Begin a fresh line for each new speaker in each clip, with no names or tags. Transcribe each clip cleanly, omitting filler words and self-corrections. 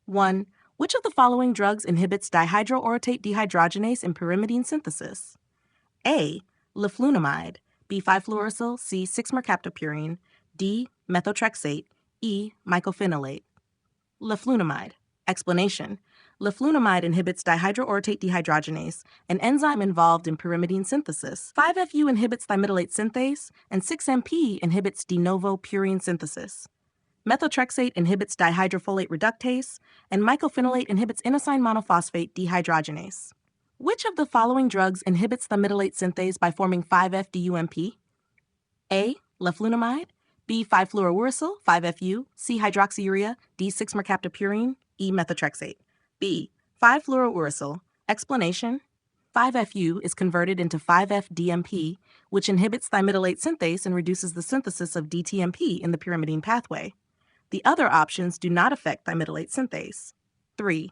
1. Which of the following drugs inhibits dihydroorotate dehydrogenase in pyrimidine synthesis? A. Leflunomide, B. 5-fluorouracil, C. 6-mercaptopurine, D. Methotrexate, E. mycophenolate. Leflunomide. Explanation. Leflunomide inhibits dihydroorotate dehydrogenase, an enzyme involved in pyrimidine synthesis. 5-FU inhibits thymidylate synthase, and 6-MP inhibits de novo purine synthesis. Methotrexate inhibits dihydrofolate reductase, and mycophenolate inhibits inosine monophosphate dehydrogenase. Which of the following drugs inhibits thymidylate synthase by forming 5-FDUMP? A. Leflunomide, B. 5-fluorouracil, 5-FU, C. hydroxyurea, D. 6-mercaptopurine, E. methotrexate. B. 5-fluorouracil. Explanation. 5-FU is converted into 5-FDMP, which inhibits thymidylate synthase and reduces the synthesis of DTMP in the pyrimidine pathway. The other options do not affect thymidylate synthase. 3.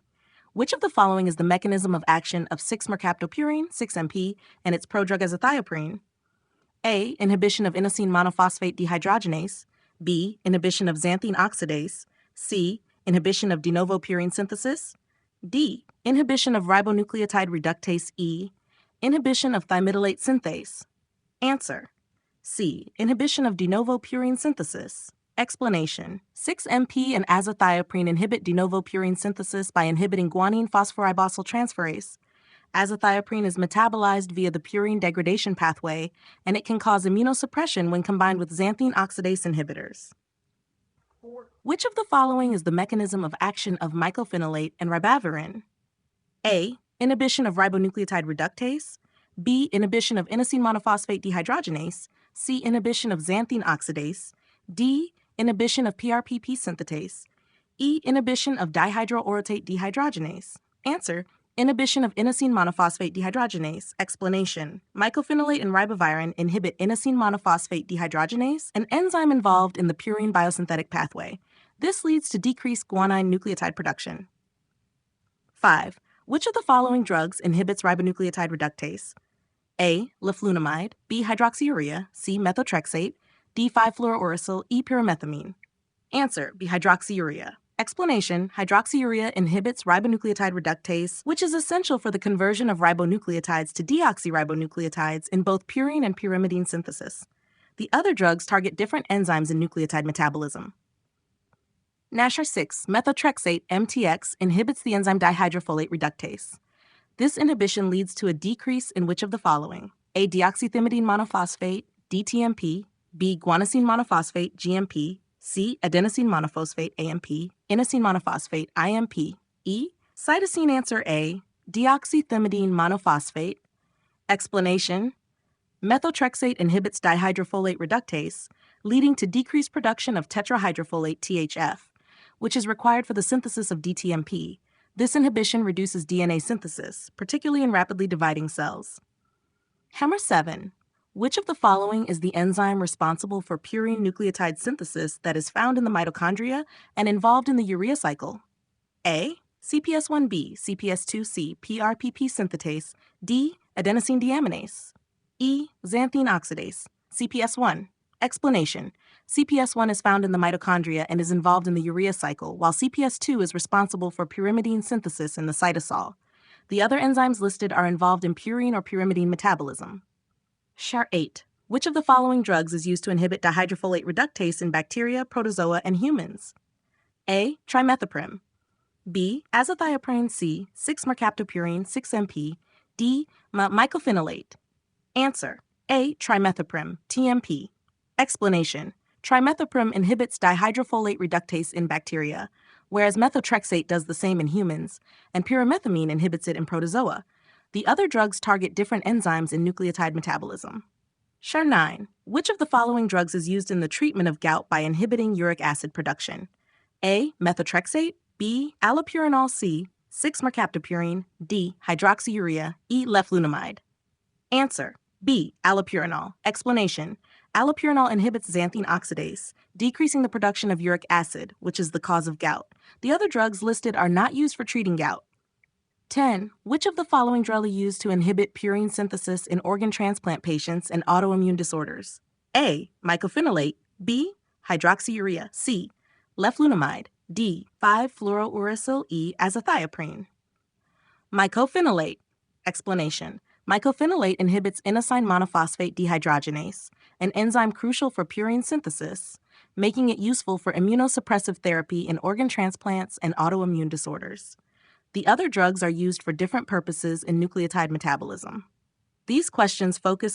Which of the following is the mechanism of action of 6-mercaptopurine, 6-MP, and its prodrug azathioprine? A. Inhibition of inosine monophosphate dehydrogenase. B. Inhibition of xanthine oxidase. C. Inhibition of de novo purine synthesis. D. Inhibition of ribonucleotide reductase E. Inhibition of thymidylate synthase. Answer. C. Inhibition of de novo purine synthesis. Explanation. 6-MP and azathioprine inhibit de novo purine synthesis by inhibiting guanine phosphoribosyl transferase. Azathioprine is metabolized via the purine degradation pathway, and it can cause immunosuppression when combined with xanthine oxidase inhibitors. Which of the following is the mechanism of action of mycophenolate and ribavirin? A. Inhibition of ribonucleotide reductase. B. Inhibition of inosine monophosphate dehydrogenase. C. Inhibition of xanthine oxidase. D. Inhibition of PRPP synthetase. E. Inhibition of dihydroorotate dehydrogenase. Answer. Inhibition of inosine monophosphate dehydrogenase. Explanation. Mycophenolate and ribavirin inhibit inosine monophosphate dehydrogenase, an enzyme involved in the purine biosynthetic pathway. This leads to decreased guanine nucleotide production. 5. Which of the following drugs inhibits ribonucleotide reductase? A. Leflunomide, B. hydroxyurea, C. methotrexate, D. 5-fluorouracil, E. pyrimethamine. Answer. B. hydroxyurea. Explanation. Hydroxyurea inhibits ribonucleotide reductase, which is essential for the conversion of ribonucleotides to deoxyribonucleotides in both purine and pyrimidine synthesis. The other drugs target different enzymes in nucleotide metabolism. NASHR 6, methotrexate, MTX, inhibits the enzyme dihydrofolate reductase. This inhibition leads to a decrease in which of the following? A. Deoxythymidine monophosphate, DTMP, B. Guanosine monophosphate, GMP, C. Adenosine monophosphate, AMP, inosine monophosphate, IMP, E. Cytosine. Answer A. Deoxythymidine monophosphate. Explanation. Methotrexate inhibits dihydrofolate reductase, leading to decreased production of tetrahydrofolate THF, which is required for the synthesis of DTMP. This inhibition reduces DNA synthesis, particularly in rapidly dividing cells. Hammer 7. Which of the following is the enzyme responsible for purine nucleotide synthesis that is found in the mitochondria and involved in the urea cycle? A. CPS1B, CPS2C, PRPP synthetase, D. Adenosine deaminase, E. Xanthine oxidase, CPS1. Explanation. CPS1 is found in the mitochondria and is involved in the urea cycle, while CPS2 is responsible for pyrimidine synthesis in the cytosol. The other enzymes listed are involved in purine or pyrimidine metabolism. SHAR 8. Which of the following drugs is used to inhibit dihydrofolate reductase in bacteria, protozoa, and humans? A. Trimethoprim. B. Azathioprine. C. 6-mercaptopurine, 6-MP. D. Mycophenolate. Answer. A. Trimethoprim, TMP. Explanation. Trimethoprim inhibits dihydrofolate reductase in bacteria, whereas methotrexate does the same in humans, and pyrimethamine inhibits it in protozoa. The other drugs target different enzymes in nucleotide metabolism. SHAR 9. Which of the following drugs is used in the treatment of gout by inhibiting uric acid production? A. Methotrexate. B. Allopurinol. C. 6-mercaptopurine. D. Hydroxyurea. E. Leflunomide. Answer. B. Allopurinol. Explanation. Allopurinol inhibits xanthine oxidase, decreasing the production of uric acid, which is the cause of gout. The other drugs listed are not used for treating gout. 10. Which of the following drugs are used to inhibit purine synthesis in organ transplant patients and autoimmune disorders? A. Mycophenolate. B. Hydroxyurea. C. Leflunomide. D. 5-fluorouracil-E azathioprine. Mycophenolate. Explanation. Mycophenolate inhibits inosine monophosphate dehydrogenase, an enzyme crucial for purine synthesis, making it useful for immunosuppressive therapy in organ transplants and autoimmune disorders. The other drugs are used for different purposes in nucleotide metabolism. These questions focus